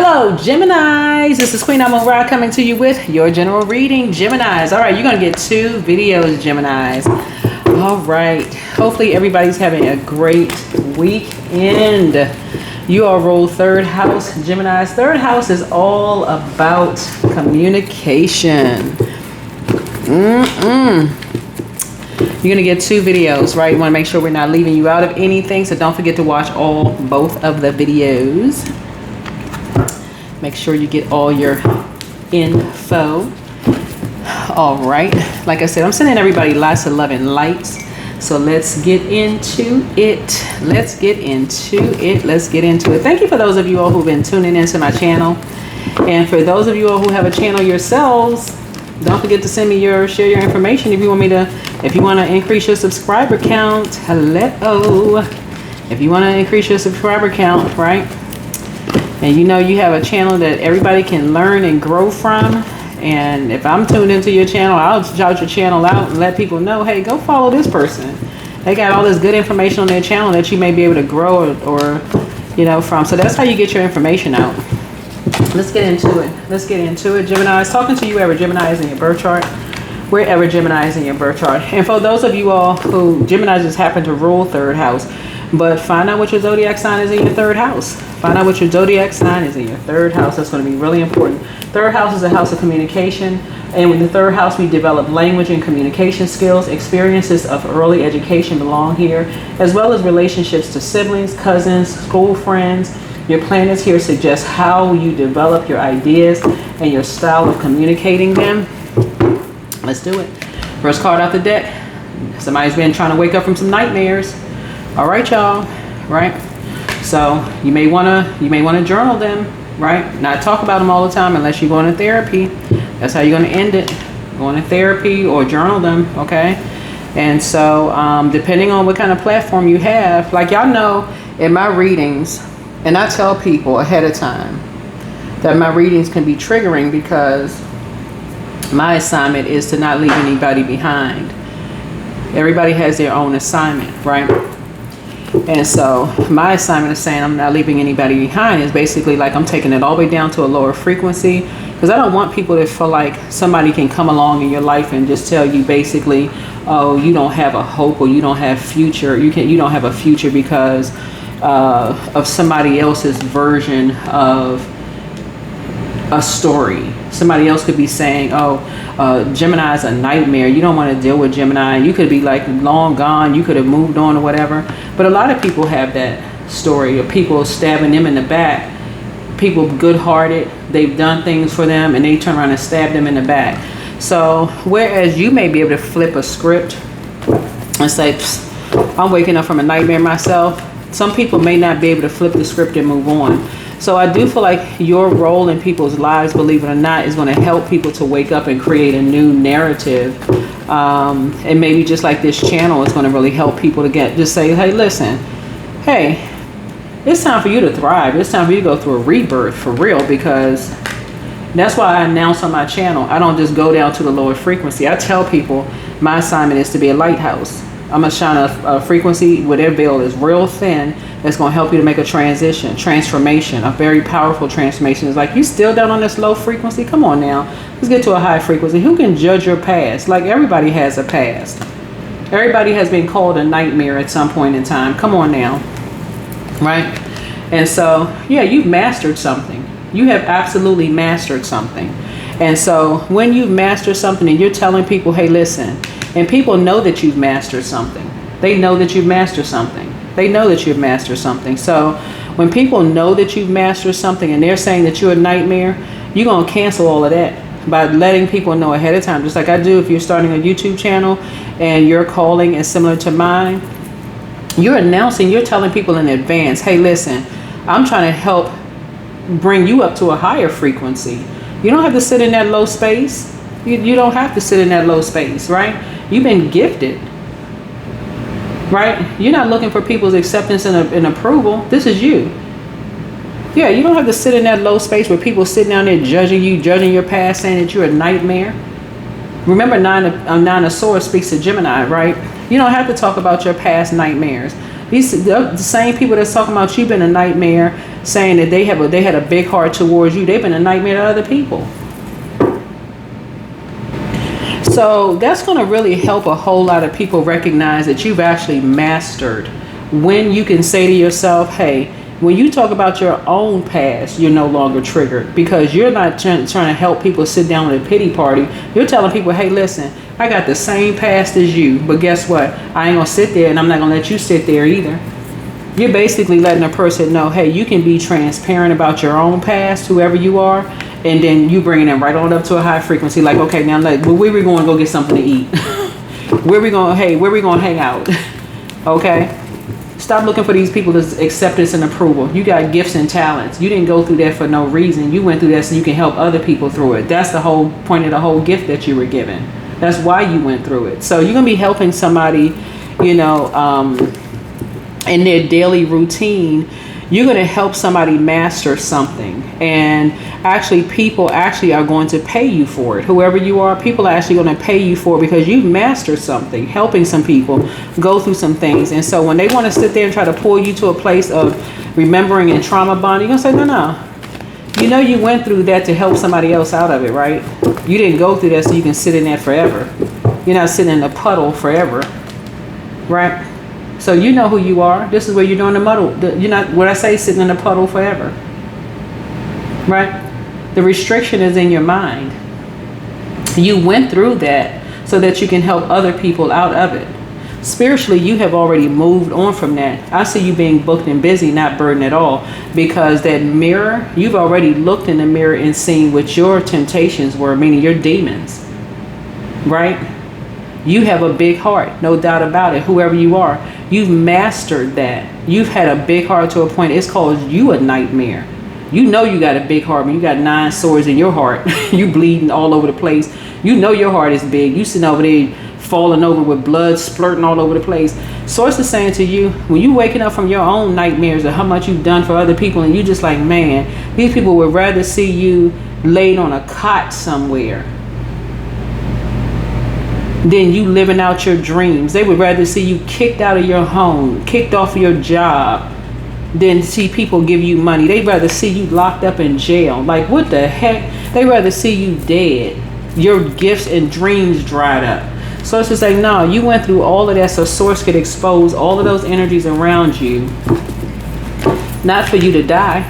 Hello, Geminis. This is Queen Amon Ra coming to you with your general reading, Geminis. All right, you're going to get 2 videos, Geminis. All right. Hopefully everybody's having a great weekend. You all roll 3rd house, Geminis. 3rd house is all about communication. You're going to get 2 videos, right? You want to make sure we're not leaving you out of anything. So don't forget to watch both of the videos. Make sure you get all your info. All right. Like I said, I'm sending everybody lots of love and lights. So let's get into it. Let's get into it. Thank you for those of you all who've been tuning into my channel. And for those of you all who have a channel yourselves, don't forget to share your information if you want to increase your subscriber count. Hello. If you want to increase your subscriber count, right? And you know you have a channel that everybody can learn and grow from. And if I'm tuned into your channel, I'll shout your channel out and let people know, hey, go follow this person. They got all this good information on their channel that you may be able to grow or from. So that's how you get your information out. Let's get into it. Gemini is talking to you wherever Gemini is in your birth chart. Wherever Gemini is in your birth chart. And for those of you all who Gemini just happen to rule 3rd house, but find out what your zodiac sign is in your 3rd house. Find out what your zodiac sign is in your 3rd house. That's going to be really important. 3rd house is a house of communication. And with the 3rd house, we develop language and communication skills. Experiences of early education belong here, as well as relationships to siblings, cousins, school friends. Your planets here suggest how you develop your ideas and your style of communicating them. Let's do it. First card out the deck. Somebody's been trying to wake up from some nightmares. All right, y'all. Right. So you may wanna journal them. Right. Not talk about them all the time unless you're going to therapy. That's how you're going to end it. Going to therapy or journal them. Okay. And so depending on what kind of platform you have, like y'all know in my readings, and I tell people ahead of time that my readings can be triggering because my assignment is to not leave anybody behind. Everybody has their own assignment, right? And so my assignment is saying I'm not leaving anybody behind is basically like I'm taking it all the way down to a lower frequency, because I don't want people to feel like somebody can come along in your life and just tell you basically, oh, you don't have a hope or you don't have future. You don't have a future because of somebody else's version of a story. Somebody else could be saying, oh, Gemini is a nightmare. You don't want to deal with Gemini. You could be like long gone. You could have moved on or whatever. But a lot of people have that story of people stabbing them in the back. People good-hearted. They've done things for them and they turn around and stab them in the back. So whereas you may be able to flip a script and say, I'm waking up from a nightmare myself, some people may not be able to flip the script and move on. So I do feel like your role in people's lives, believe it or not, is going to help people to wake up and create a new narrative. And maybe just like this channel is going to really help people to just say, hey, listen, hey, it's time for you to thrive. It's time for you to go through a rebirth for real, because that's why I announce on my channel, I don't just go down to the lower frequency. I tell people my assignment is to be a lighthouse. I'm going to shine a frequency where their veil is real thin that's going to help you to make a transformation, a very powerful transformation. It's like, you still down on this low frequency? Come on now. Let's get to a high frequency. Who can judge your past? Like, everybody has a past. Everybody has been called a nightmare at some point in time. Come on now. Right? And so, yeah, you've mastered something. You have absolutely mastered something. And so when you've mastered something and you're telling people, hey, listen, and people know that you've mastered something. They know that you've mastered something. They know that you've mastered something. So when people know that you've mastered something and they're saying that you're a nightmare, you're going to cancel all of that by letting people know ahead of time. Just like I do if you're starting a YouTube channel and your calling is similar to mine, you're announcing, you're telling people in advance, hey, listen, I'm trying to help bring you up to a higher frequency. You don't have to sit in that low space. You don't have to sit in that low space, right? You've been gifted, right? You're not looking for people's acceptance and approval. This is you. Yeah, you don't have to sit in that low space where people sitting down there judging you, judging your past, saying that you're a nightmare. Remember, Nine of Swords speaks to Gemini, right? You don't have to talk about your past nightmares. The same people that's talking about you been a nightmare, saying that they had a big heart towards you. They've been a nightmare to other people. So that's going to really help a whole lot of people recognize that you've actually mastered when you can say to yourself, hey, when you talk about your own past, you're no longer triggered, because you're not trying to help people sit down with a pity party. You're telling people, hey, listen, I got the same past as you, but guess what? I ain't going to sit there, and I'm not going to let you sit there either. You're basically letting a person know, hey, you can be transparent about your own past, whoever you are, and then you bringing them right on up to a high frequency. Like, okay, now, like, well, where we going to go get something to eat? where we going to hang out? Okay? Stop looking for these people's acceptance and approval. You got gifts and talents. You didn't go through that for no reason. You went through that so you can help other people through it. That's the whole point of the whole gift that you were given. That's why you went through it. So you're going to be helping somebody, in their daily routine. You're going to help somebody master something. And actually, people actually are going to pay you for it. Whoever you are, people are actually going to pay you for it because you've mastered something, helping some people go through some things. And so when they want to sit there and try to pull you to a place of remembering and trauma bonding, you're going to say, no. You went through that to help somebody else out of it, right? You didn't go through that so you can sit in that forever. You're not sitting in a puddle forever, right? So you know who you are. This is where you're doing the muddle. You're not, what I say, sitting in a puddle forever. Right? The restriction is in your mind. You went through that so that you can help other people out of it. Spiritually, you have already moved on from that. I see you being booked and busy, not burdened at all. Because that mirror, you've already looked in the mirror and seen what your temptations were, meaning your demons. Right? You have a big heart, no doubt about it, whoever you are. You've mastered that. You've had a big heart to a point. It's called you a nightmare. You know you got a big heart when you got 9 swords in your heart. You bleeding all over the place. You know your heart is big. You sitting over there falling over with blood splurting all over the place. Source is saying to you, when you waking up from your own nightmares of how much you've done for other people, and you just like, man, these people would rather see you laid on a cot somewhere than you living out your dreams. They would rather see you kicked out of your home, kicked off your job, than see people give you money. They'd rather see you locked up in jail. Like, what the heck? They'd rather see you dead. Your gifts and dreams dried up. So it's just like, no, you went through all of that so Source could expose all of those energies around you. Not for you to die.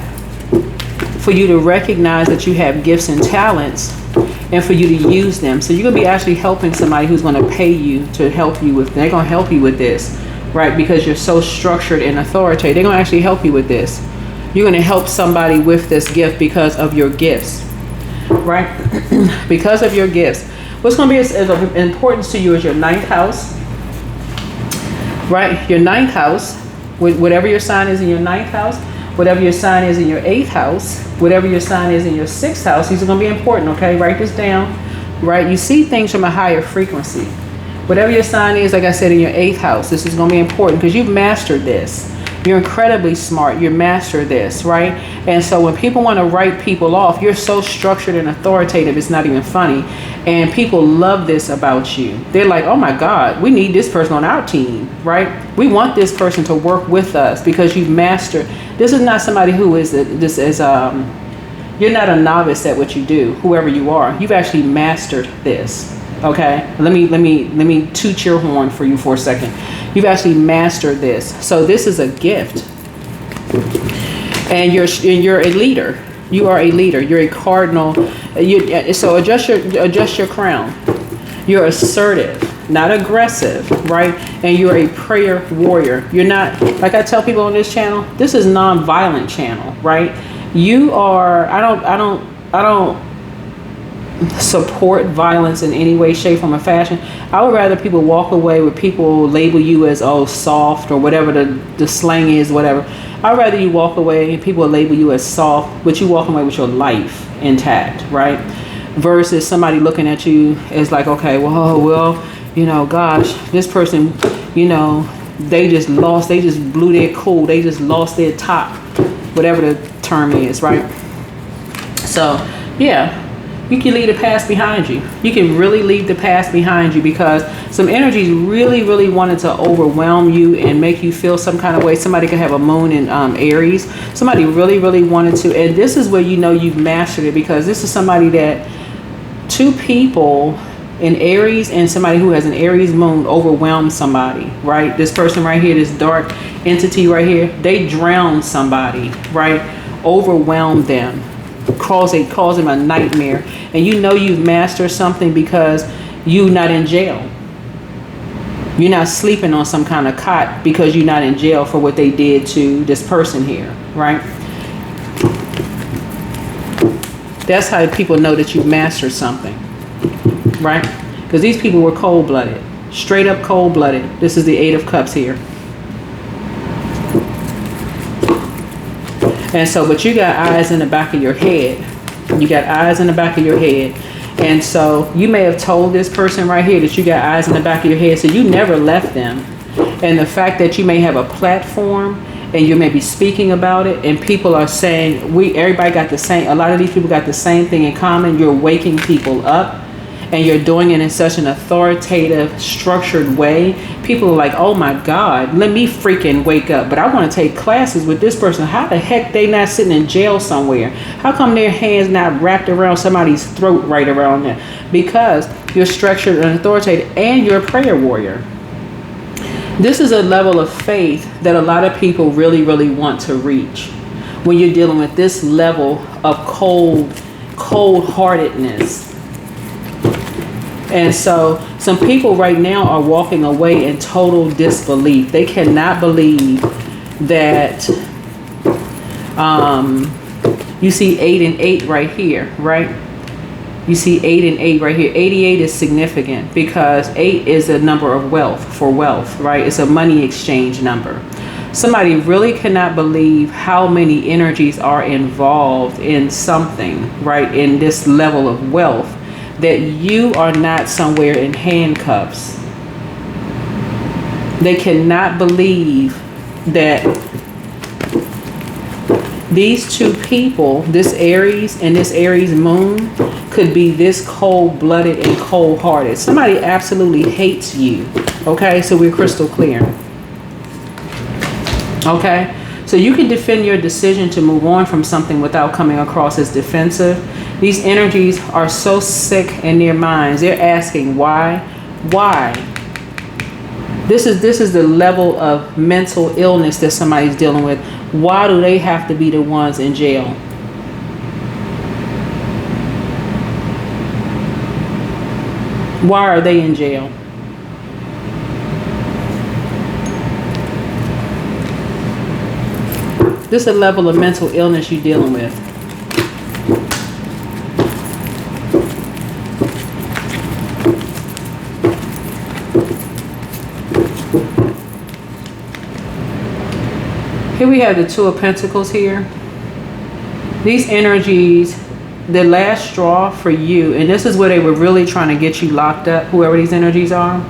For you to recognize that you have gifts and talents, and for you to use them. So you're going to be actually helping somebody who's going to pay you to help you with, they're going to help you with this, right? Because you're so structured and authoritative. They're going to actually help you with this. You're going to help somebody with this gift because of your gifts, right? Because of your gifts. What's going to be as of importance to you is your 9th house, right? Your 9th house, whatever your sign is in your 9th house, whatever your sign is in your 8th house, whatever your sign is in your 6th house, these are going to be important, okay? Write this down, right? You see things from a higher frequency. Whatever your sign is, like I said, in your 8th house, this is going to be important because you've mastered this. You're incredibly smart. You mastered this, right? And so when people want to write people off, you're so structured and authoritative, it's not even funny. And people love this about you. They're like, oh my God, we need this person on our team, right? We want this person to work with us because you've mastered. This is not somebody who is you're not a novice at what you do, whoever you are. You've actually mastered this. Okay, let me toot your horn for you for a second. You've actually mastered this. So this is a gift. And you're a leader. You are a leader. You're a cardinal. So adjust your crown. You're assertive, not aggressive, right? And you're a prayer warrior. You're not, like I tell people on this channel, this is non-violent channel, right? You are, I don't support violence in any way, shape, form, or fashion. I would rather people walk away with people label you as, oh, soft or whatever the slang is, whatever. I'd rather you walk away and people label you as soft, but you walk away with your life intact, right? Versus somebody looking at you as like, okay, well, gosh, this person, they just blew their cool, they just lost their top, whatever the term is, right? So, yeah. You can leave the past behind you. You can really leave the past behind you, because some energies really, really wanted to overwhelm you and make you feel some kind of way. Somebody could have a moon in Aries. Somebody really, really wanted to. And this is where you know you've mastered it, because this is somebody that, two people in Aries and somebody who has an Aries moon overwhelmed somebody, right? This person right here, this dark entity right here, they drowned somebody, right? Overwhelmed them. Cause them a nightmare. And you know you've mastered something because you're not in jail. You're not sleeping on some kind of cot because you're not in jail for what they did to this person here, right? That's how people know that you've mastered something, right? Because these people were cold-blooded, straight up cold-blooded. This is the Eight of Cups here. And so, but you got eyes in the back of your head. You got eyes in the back of your head. And so you may have told this person right here that you got eyes in the back of your head. So you never left them. And the fact that you may have a platform and you may be speaking about it, and people are saying, everybody got the same, a lot of these people got the same thing in common. You're waking people up. And you're doing it in such an authoritative, structured way. People are like, oh my God, let me freaking wake up. But I want to take classes with this person. How the heck they not sitting in jail somewhere? How come their hands not wrapped around somebody's throat right around there? Because you're structured and authoritative, and you're a prayer warrior. This is a level of faith that a lot of people really, really want to reach. When you're dealing with this level of cold-heartedness. And so some people right now are walking away in total disbelief. They cannot believe that you see 8 and 8 right here, right? You see 8 and 8 right here. 88 is significant because 8 is a number of wealth, for wealth, right? It's a money exchange number. Somebody really cannot believe how many energies are involved in something, right? In this level of wealth. That you are not somewhere in handcuffs. They cannot believe that these two people, this Aries and this Aries moon, could be this cold-blooded and cold-hearted. Somebody absolutely hates you. Okay, so we're crystal clear. Okay, so you can defend your decision to move on from something without coming across as defensive. These energies are so sick in their minds. They're asking why? Why? This is the level of mental illness that somebody's dealing with. Why do they have to be the ones in jail? Why are they in jail? This is a level of mental illness you're dealing with. Here we have the Two of Pentacles here. These energies, the last straw for you, and this is where they were really trying to get you locked up, whoever these energies are,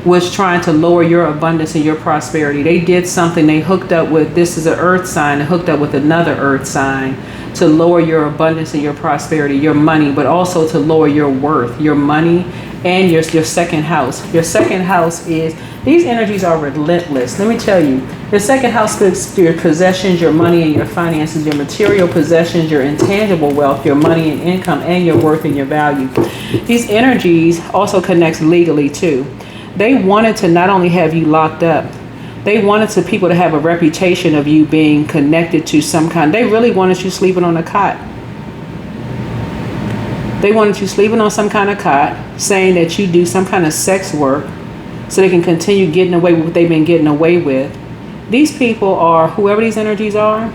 was trying to lower your abundance and your prosperity. They did something. They hooked up with, this is an earth sign, and hooked up with another earth sign to lower your abundance and your prosperity, your money, but also to lower your worth, your money, and your second house. Your second house is, these energies are relentless. Let me tell you, your second house speaks to your possessions, your money and your finances, your material possessions, your intangible wealth, your money and income, and your worth and your value. These energies also connects legally too. They wanted to not only have you locked up, they wanted people to have a reputation of you being connected to some kind. They really wanted you sleeping on a cot. They wanted you sleeping on some kind of cot, saying that you do some kind of sex work so they can continue getting away with what they've been getting away with. These people are, whoever these energies are,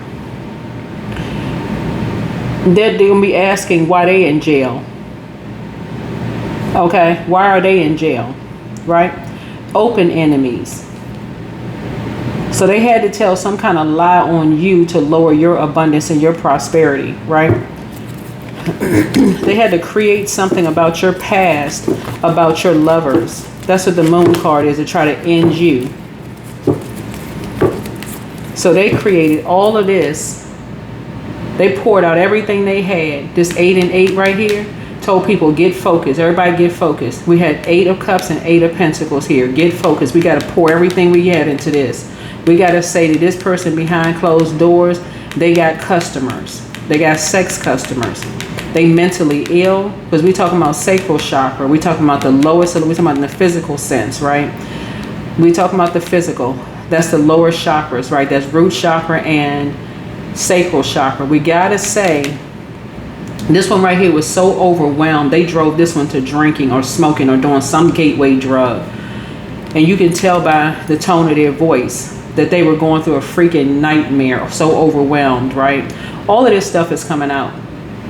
they're going to be asking why they in jail. Okay, why are they in jail? Right? Open enemies. So they had to tell some kind of lie on you to lower your abundance and your prosperity, right? They had to create something about your past, about your lovers. That's what the Moon card is, to try to end you. So they created all of this. They poured out everything they had. This 8 and 8 right here. told people, get focused. Everybody get focused. We had 8 of Cups and 8 of Pentacles here. Get focused. We got to pour everything we had into this. We got to say to this person behind closed doors, they got customers. They got sex customers. They mentally ill, because we talking about sacral chakra. We talking about the lowest, we talking about in the physical sense, right? We talking about the physical. That's the lower chakras, right? That's root chakra and sacral chakra. We got to say, this one right here was so overwhelmed, they drove this one to drinking or smoking or doing some gateway drug. And you can tell by the tone of their voice that they were going through a freaking nightmare, so overwhelmed, right? All of this stuff is coming out,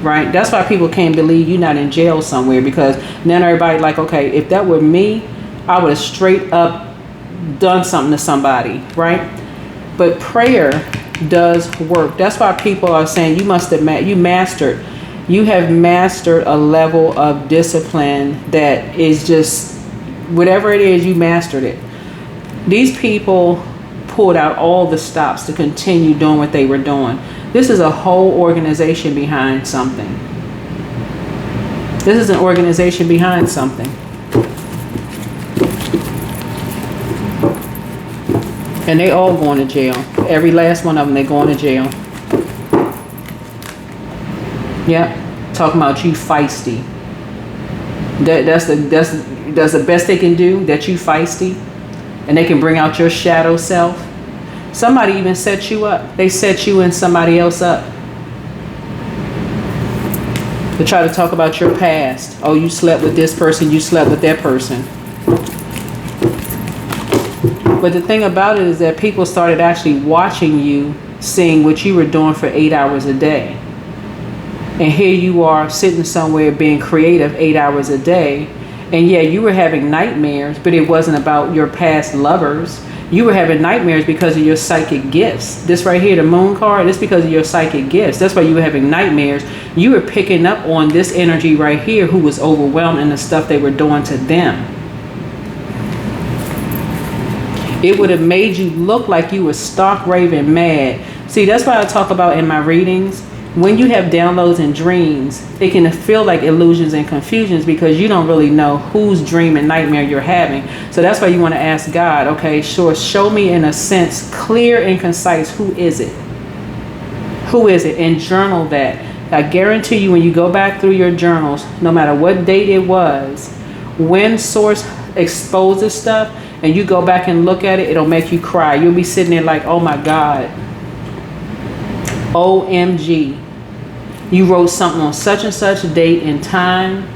right? That's why people can't believe you're not in jail somewhere, because then everybody like, okay, if that were me, I would have straight up done something to somebody, right? But prayer does work. That's why people are saying you must have you have mastered a level of discipline that is just, whatever it is, you mastered it. These people pulled out all the stops to continue doing what they were doing. This is a whole organization behind something. This is an organization behind something. And they all going to jail. Every last one of them, they going to jail. Yep. Talking about you feisty. That's the best they can do, that you feisty. And they can bring out your shadow self. Somebody even set you up. They set you and somebody else up to try to talk about your past. Oh, you slept with this person, you slept with that person. But the thing about it is that people started actually watching you, seeing what you were doing for 8 hours a day. And here you are sitting somewhere being creative 8 hours a day. And yeah, you were having nightmares, but it wasn't about your past lovers. You were having nightmares because of your psychic gifts. This right here, the moon card, this because of your psychic gifts. That's why you were having nightmares. You were picking up on this energy right here who was overwhelmed in the stuff they were doing to them. It would have made you look like you were stark raving mad. See, that's why I talk about in my readings, when you have downloads and dreams, it can feel like illusions and confusions because you don't really know whose dream and nightmare you're having. So that's why you want to ask God, okay, sure, show me in a sense, clear and concise, who is it? Who is it? And journal that. I guarantee you when you go back through your journals, no matter what date it was, when source exposes stuff and you go back and look at it, it'll make you cry. You'll be sitting there like, oh my God. OMG. You wrote something on such and such date and time.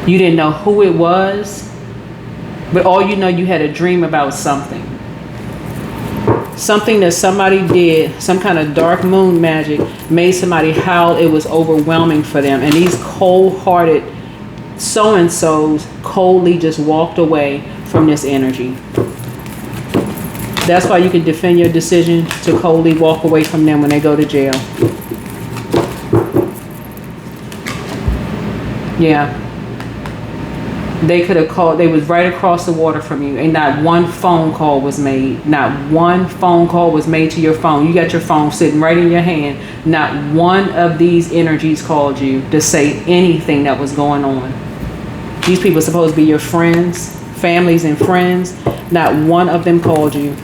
You didn't know who it was, but all you know, you had a dream about something. Something that somebody did, some kind of dark moon magic, made somebody howl. It was overwhelming for them. And these cold-hearted so-and-sos coldly just walked away from this energy. That's why you can defend your decision to coldly walk away from them when they go to jail. Yeah. They could have called, they was right across the water from you, and not one phone call was made. Not one phone call was made to your phone. You got your phone sitting right in your hand. Not one of these energies called you to say anything that was going on. These people are supposed to be your friends, families and friends. Not one of them called you.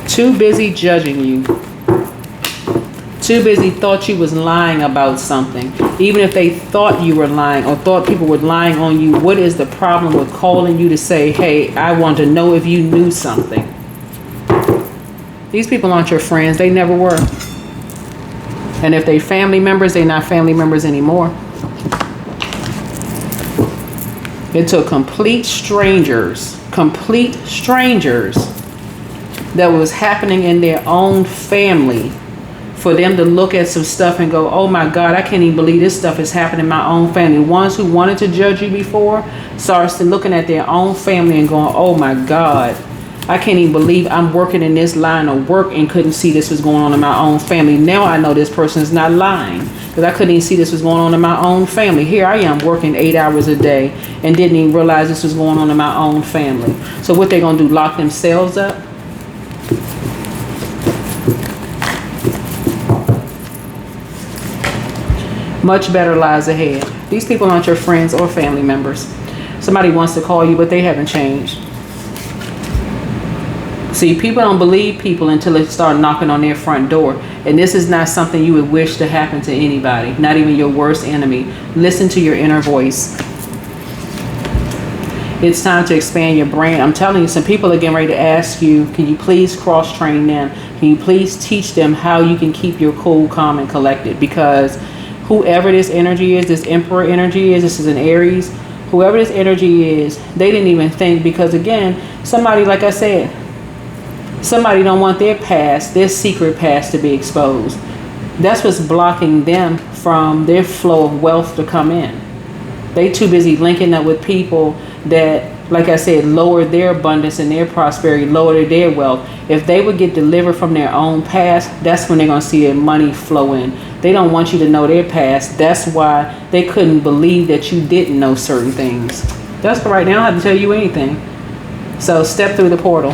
Too busy judging you. Too busy, thought you was lying about something. Even if they thought you were lying or thought people were lying on you, what is the problem with calling you to say, hey, I want to know if you knew something? These people aren't your friends. They never were. And if they family members, they're not family members anymore. It took complete strangers that was happening in their own family for them to look at some stuff and go, oh my God, I can't even believe this stuff is happening in my own family. The ones who wanted to judge you before starts looking at their own family and going, oh my God, I can't even believe I'm working in this line of work and couldn't see this was going on in my own family. Now I know this person is not lying because I couldn't even see this was going on in my own family. Here I am working 8 hours a day and didn't even realize this was going on in my own family. So what they going to do, lock themselves up? Much better lies ahead. These people aren't your friends or family members. Somebody wants to call you, but they haven't changed. See, people don't believe people until they start knocking on their front door. And this is not something you would wish to happen to anybody, not even your worst enemy. Listen to your inner voice. It's time to expand your brain. I'm telling you, some people are getting ready to ask you, can you please cross-train them? Can you please teach them how you can keep your cool, calm, and collected? Because whoever this energy is, this Emperor energy is, this is an Aries, whoever this energy is, they didn't even think, because again, somebody, like I said, somebody don't want their past, their secret past to be exposed. That's what's blocking them from their flow of wealth to come in. They too busy linking up with people that, like I said, lower their abundance and their prosperity, lower their wealth. If they would get delivered from their own past, that's when they're going to see their money flow in. They don't want you to know their past. That's why they couldn't believe that you didn't know certain things. That's right. They don't have to tell you anything. So step through the portal.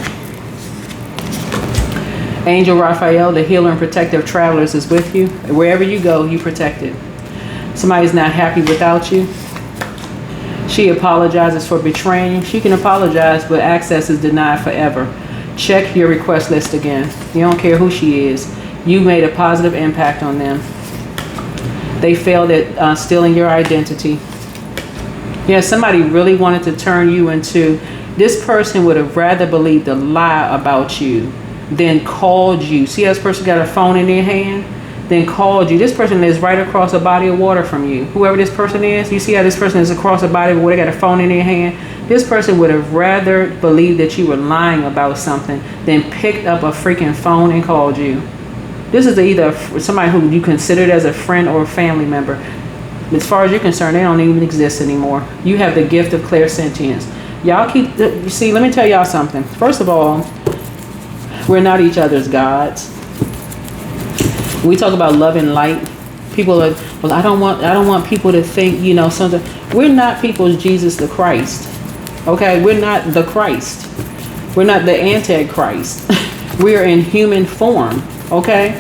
Angel Raphael, the healer and protector of travelers, is with you. Wherever you go, you protected. Somebody's not happy without you. She apologizes for betraying you. She can apologize, but access is denied forever. Check your request list again. You don't care who she is. You made a positive impact on them. They failed at stealing your identity. Yeah, somebody really wanted to turn you into... This person would have rather believed a lie about you than called you. See how this person got a phone in their hand? Then called you. This person is right across a body of water from you. Whoever this person is, you see how this person is across a body of water, got a phone in their hand. This person would have rather believed that you were lying about something than picked up a freaking phone and called you. This is either somebody who you considered as a friend or a family member. As far as you're concerned, they don't even exist anymore. You have the gift of clairsentience. Y'all keep, you see, let me tell y'all something. First of all, we're not each other's gods. We talk about love and light. People are, well, I don't want people to think, you know, something. We're not people's Jesus the Christ. Okay, we're not the Christ. We're not the Antichrist. We are in human form. Okay.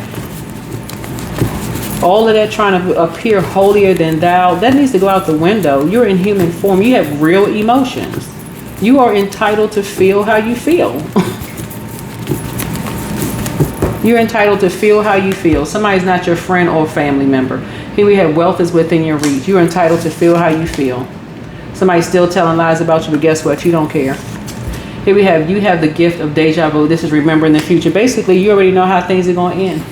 All of that trying to appear holier than thou, that needs to go out the window. You're in human form. You have real emotions. You are entitled to feel how you feel. You're entitled to feel how you feel. Somebody's not your friend or family member. Here we have wealth is within your reach. You're entitled to feel how you feel. Somebody's still telling lies about you, but guess what? You don't care. Here we have, you have the gift of deja vu. This is remembering the future. Basically, you already know how things are going to end.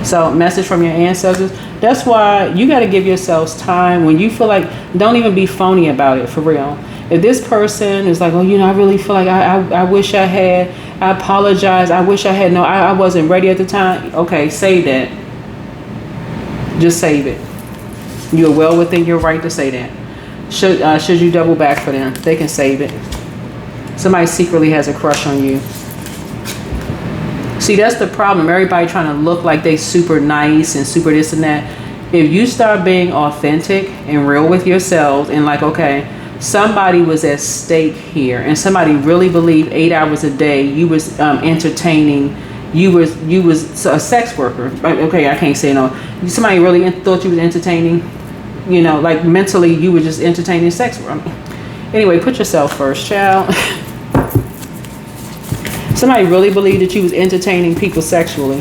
So, message from your ancestors. That's why you got to give yourselves time when you feel like, don't even be phony about it, for real. If this person is like, oh, you know, I really feel like I wish I had, I apologize, I wish I had, no, I wasn't ready at the time. Okay, save that. Just save it. You're well within your right to say that. Should you double back for them, they can save it. Somebody secretly has a crush on you. See, that's the problem. Everybody trying to look like they super nice and super this and that. If you start being authentic and real with yourselves and like, okay, somebody was at stake here and somebody really believed 8 hours a day you was entertaining, you was a sex worker. Okay, I can't say no. Somebody really thought you was entertaining, you know, like mentally you were just entertaining sex work. Anyway, put yourself first, child. Somebody really believed that you was entertaining people sexually.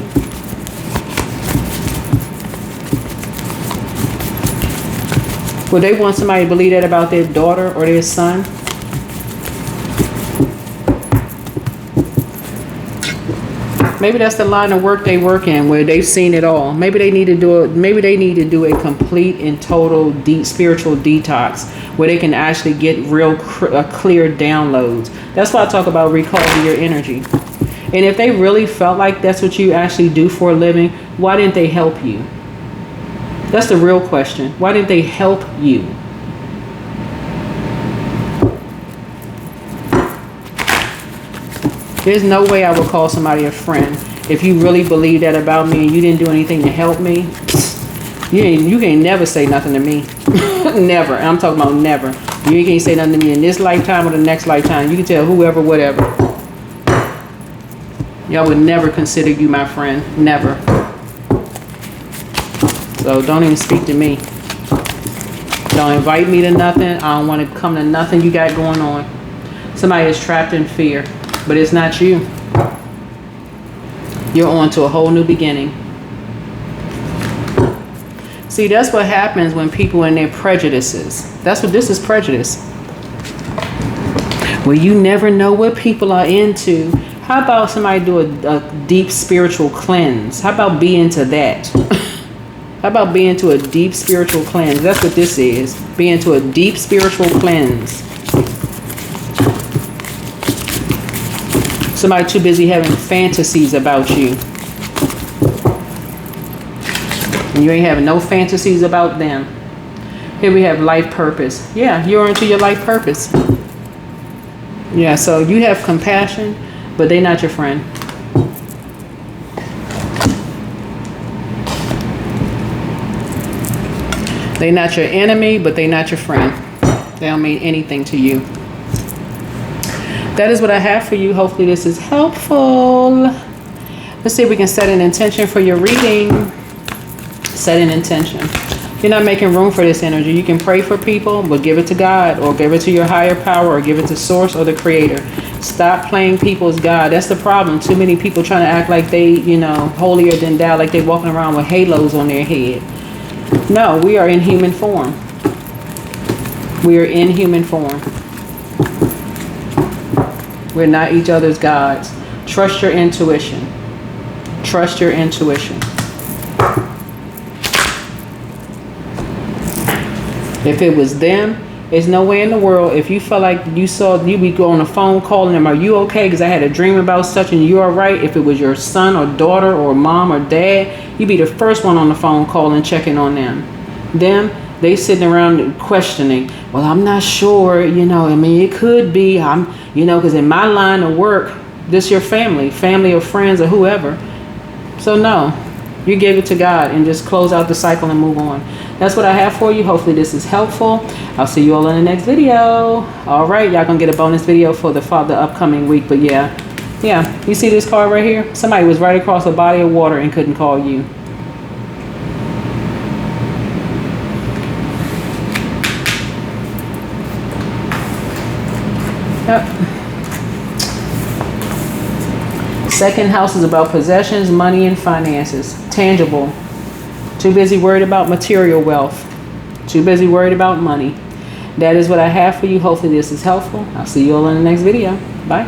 Would they want somebody to believe that about their daughter or their son? Maybe that's the line of work they work in, where they've seen it all. Maybe they need to do it. Maybe they need to do a complete and total deep spiritual detox, where they can actually get real clear downloads. That's why I talk about recalling your energy. And if they really felt like that's what you actually do for a living, why didn't they help you? That's the real question. Why didn't they help you? There's no way I would call somebody a friend if you really believe that about me and you didn't do anything to help me. You can't never say nothing to me. Never. I'm talking about never. You can't say nothing to me in this lifetime or the next lifetime. You can tell whoever, whatever. Y'all would never consider you my friend. Never. So don't even speak to me. Don't invite me to nothing. I don't want to come to nothing you got going on. Somebody is trapped in fear, but it's not you. You're on to a whole new beginning. See, that's what happens when people in their prejudices. That's what this is, prejudice. Well, you never know what people are into. How about somebody do a deep spiritual cleanse? How about be into that? How about be into a deep spiritual cleanse? That's what this is. Be into a deep spiritual cleanse. Somebody too busy having fantasies about you. And you ain't having no fantasies about them. Here we have life purpose. Yeah, you're into your life purpose. Yeah, so you have compassion, but they're not your friend. They're not your enemy, but they're not your friend. They don't mean anything to you. That is what I have for you. Hopefully this is helpful. Let's see if we can set an intention for your reading. Set an intention. You're not making room for this energy. You can pray for people, but give it to God, or give it to your higher power, or give it to Source or the Creator. Stop playing people's God. That's the problem. Too many people trying to act like they, holier than thou, like they're walking around with halos on their head. No, we are in human form. We are in human form. We're not each other's gods. Trust your intuition. Trust your intuition. If it was them, there's no way in the world. If you felt like you be on a phone calling them, are you okay? Because I had a dream about such and you all right. If it was your son or daughter or mom or dad, you'd be the first one on the phone calling, checking on them. They sitting around questioning. Well, I'm not sure, it could be, because in my line of work, this your family or friends or whoever. So no, you give it to God and just close out the cycle and move on. That's what I have for you. Hopefully this is helpful. I'll see you all in the next video. All right, y'all gonna get a bonus video for the upcoming week. But yeah, you see this card right here? Somebody was right across a body of water and couldn't call you. Yep. Second house is about possessions, money, and finances. Tangible. Too busy worried about material wealth. Too busy worried about money. That is what I have for you. Hopefully this is helpful. I'll see you all in the next video. Bye.